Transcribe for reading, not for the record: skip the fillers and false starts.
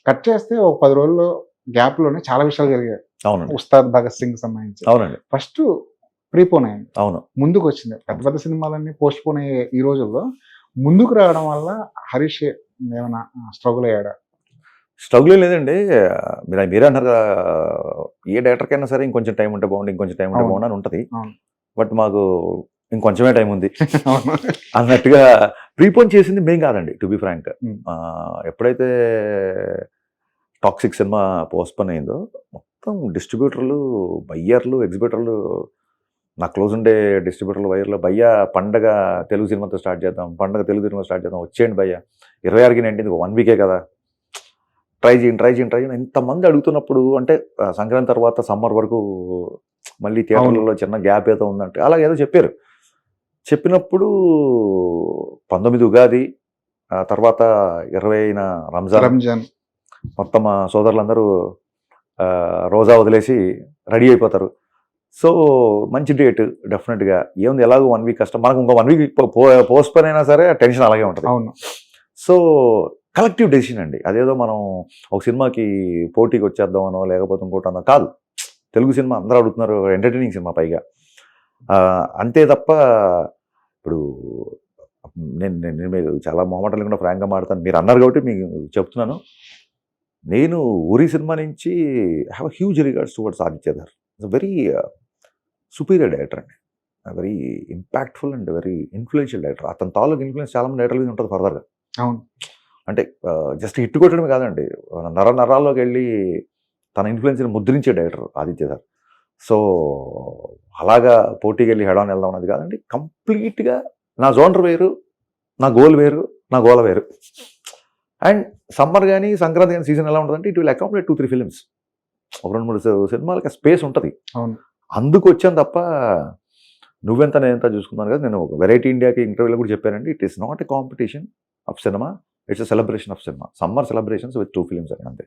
Cut చేస్తే ఒక 10 రోజుల్లో గ్యాప్‌లోనే చాలా విషయాలు జరిగాయి. అవునండి. 'ఉస్తాద్ భగత్ సింగ్' సంబంధించి. అవునండి. ఫస్టు ప్రీపోన్ అయింది. అవును. ముందుకొచ్చింది. పెద్ద పెద్ద సినిమాలన్నీ పోస్ట్‌పోన్ అయ్యే ఈ రోజుల్లో ముందుకు రావడం వల్ల హరీష్ ఏమన్నా స్ట్రగుల్ అయ్యాడా? స్ట్రగుల్ ఏం లేదండి. మీరే అన్నారు కదా! ఏ డైరెక్టర్‌కైనా సరే ఇంకొంచెం టైం ఉంటే బాగుండు, ఇంకొంచెం టైం ఉంటే అవును. బాగుండు అని ఉంటది. అవును. బట్ మాకు ఇంకొంచెమే టైం ఉంది అవును. అన్నట్టుగా ప్రీపోన్ చేసింది మేం కాదండి టు బి ఫ్రాంక్. హ్మ్. ఎప్పుడైతే 'టాక్సిక్' సినిమా పోస్ట్‌పోన్ అయిందో మొత్తం డిస్ట్రిబ్యూటర్లు, బయ్యర్లు, ఎగ్జిబిటర్లు నా క్లోజ్ ఉండే డిస్ట్రిబ్యూటర్లు, బయ్యర్లు భయ్యా పండగ తెలుగు సినిమాతో స్టార్ట్ చేద్దాం, పండగ తెలుగు సినిమా స్టార్ట్ చేద్దాం, వచ్చేయండి భయ్యా 26కి నిండింది 1 వీకే కదా, ట్రై చేయండి ఇంతమంది అడుగుతున్నప్పుడు అంటే సంక్రాంతి తర్వాత సమ్మర్ వరకు మళ్ళీ థియేటర్లలో చిన్న గ్యాప్ ఏదో ఉందంటే అలా ఏదో చెప్పారు. చెప్పినప్పుడు 19 ఉగాది, తర్వాత 20న రంజాన్. మొత్తం మా సోదరులందరూ రోజా వదిలేసి రెడీ అయిపోతారు. సో మంచి డేట్ డెఫినెట్గా ఏముంది, ఎలాగో 1 వీక్ కష్టం, మనకు ఇంకో 1 వీక్ పోస్ట్పోన్ అయినా సరే టెన్షన్ అలాగే ఉంటుంది. అవును. సో కలెక్టివ్ డెసిషన్ అండి. అదేదో మనం ఒక సినిమాకి పోటీకి వచ్చేద్దామనో లేకపోతే ఇంకోటనో కాదు. తెలుగు సినిమా అందరూ అడుగుతున్నారు, ఎంటర్టైనింగ్ సినిమా పైగా. అంతే తప్ప ఇప్పుడు నేను మీరు చాలా మొహమాటం లేకుండా ఫ్రాంక్గా మాట్లాడతాను. మీరు అన్నారు కాబట్టి మీకు చెప్తున్నాను. నేను ఊరి సినిమా నుంచి have a huge regards towards Aditya Dhar. Very superior director అండి. Very impactful and very influential director. అతని తాలూకు ఇన్ఫ్లుయెన్స్ చాలా మంది డైరెక్టర్ మీద ఉంటుంది ఫర్దర్గా. అవును. అంటే జస్ట్ హిట్ కొట్టడమే కాదండి, నరాల్లోకి వెళ్ళి తన ఇన్ఫ్లుయెన్స్ని ముద్రించే డైరెక్టర్ ఆదిత్య ధర్. సో అలాగా పోటీకి వెళ్ళి హెడ్ ఆన్ వెళ్దాం అన్నది కాదండి. కంప్లీట్గా నా జోనర్ వేరు, నా గోల్ వేరు, నా గోల వేరు. అండ్ సమ్మర్ కానీ సంక్రాంతి కానీ సీజన్ ఎలా ఉంటుందంటే ఇట్ విల్ అకామిడేట్ 2-3 ఫిలిమ్స్. ఒక 2-3 సినిమాలకి స్పేస్ ఉంటుంది. అవును. అందుకు వచ్చాను తప్ప నువ్వెంత నేనెంత చూసుకున్నాను కదా. నేను వెరైటీ ఇండియాకి ఇంటర్వ్యూలో కూడా చెప్పానండి, it is not a competition of cinema, it's a celebration of cinema. Summer celebrations with 2 films అని అంతే.